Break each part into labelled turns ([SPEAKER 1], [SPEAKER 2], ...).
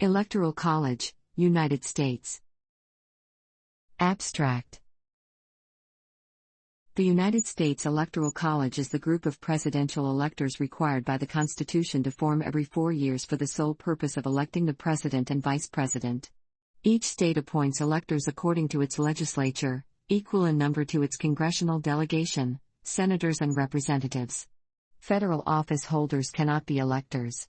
[SPEAKER 1] Electoral College, United States. Abstract. The United States Electoral College is the group of presidential electors required by the Constitution to form every 4 years for the sole purpose of electing the president and vice president. Each state appoints electors according to its legislature, equal in number to its congressional delegation, senators and representatives. Federal office holders cannot be electors.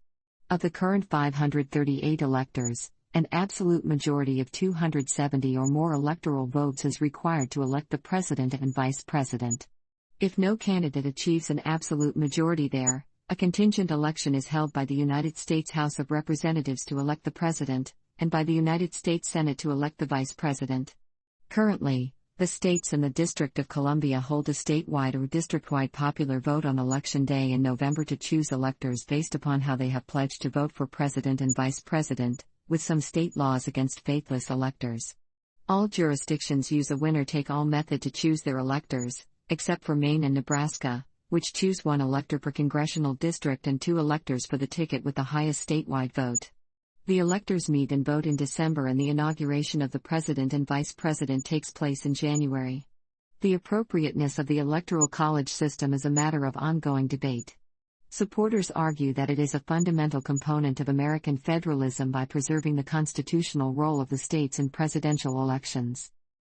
[SPEAKER 1] Of the current 538 electors, an absolute majority of 270 or more electoral votes is required to elect the president and vice president. If no candidate achieves an absolute majority there, a contingent election is held by the United States House of Representatives to elect the president, and by the United States Senate to elect the vice president. Currently, the states and the District of Columbia hold a statewide or district-wide popular vote on Election Day in November to choose electors based upon how they have pledged to vote for president and vice president, with some state laws against faithless electors. All jurisdictions use a winner-take-all method to choose their electors, except for Maine and Nebraska, which choose 1 elector per congressional district and 2 electors for the ticket with the highest statewide vote. The electors meet and vote in December, and the inauguration of the president and vice president takes place in January. The appropriateness of the Electoral College system is a matter of ongoing debate. Supporters argue that it is a fundamental component of American federalism by preserving the constitutional role of the states in presidential elections.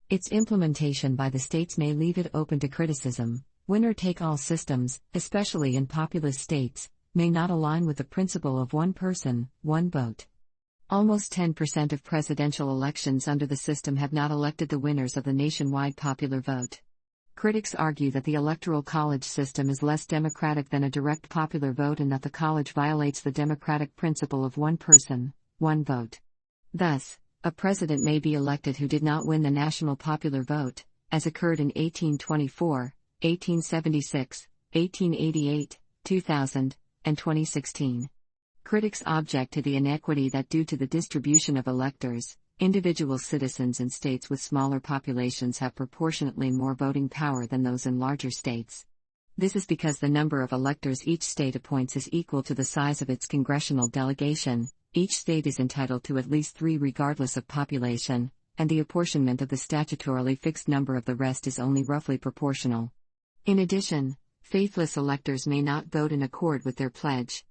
[SPEAKER 1] Its implementation by the states may leave it open to criticism. Winner-take-all systems, especially in populous states, may not align with the principle of one person, one vote. Almost 10% of presidential elections under the system have not elected the winners of the nationwide popular vote. Critics argue that the Electoral College system is less democratic than a direct popular vote and that the college violates the democratic principle of one person, one vote. Thus, a president may be elected who did not win the national popular vote, as occurred in 1824, 1876, 1888, 2000, and 2016. Critics object to the inequity that due to the distribution of electors, individual citizens in states with smaller populations have proportionately more voting power than those in larger states. This is because the number of electors each state appoints is equal to the size of its congressional delegation. Each state is entitled to at least 3 regardless of population, and the apportionment of the statutorily fixed number of the rest is only roughly proportional. In addition, faithless electors may not vote in accord with their pledge.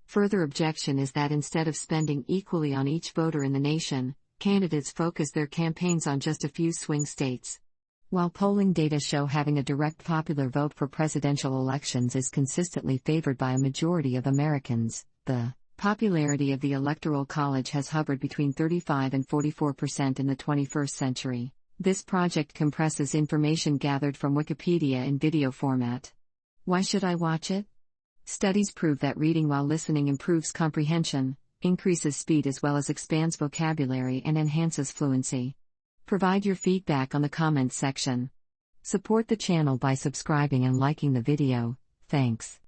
[SPEAKER 1] Further objection is that instead of spending equally on each voter in the nation, candidates focus their campaigns on just a few swing states. While polling data show having a direct popular vote for presidential elections is consistently favored by a majority of Americans, the popularity of the Electoral College has hovered between 35 and 44% in the 21st century. This project compresses information gathered from Wikipedia in video format. Why should I watch it? Studies prove that reading while listening improves comprehension, increases speed as well as expands vocabulary and enhances fluency. Provide your feedback on the comments section. Support the channel by subscribing and liking the video. Thanks.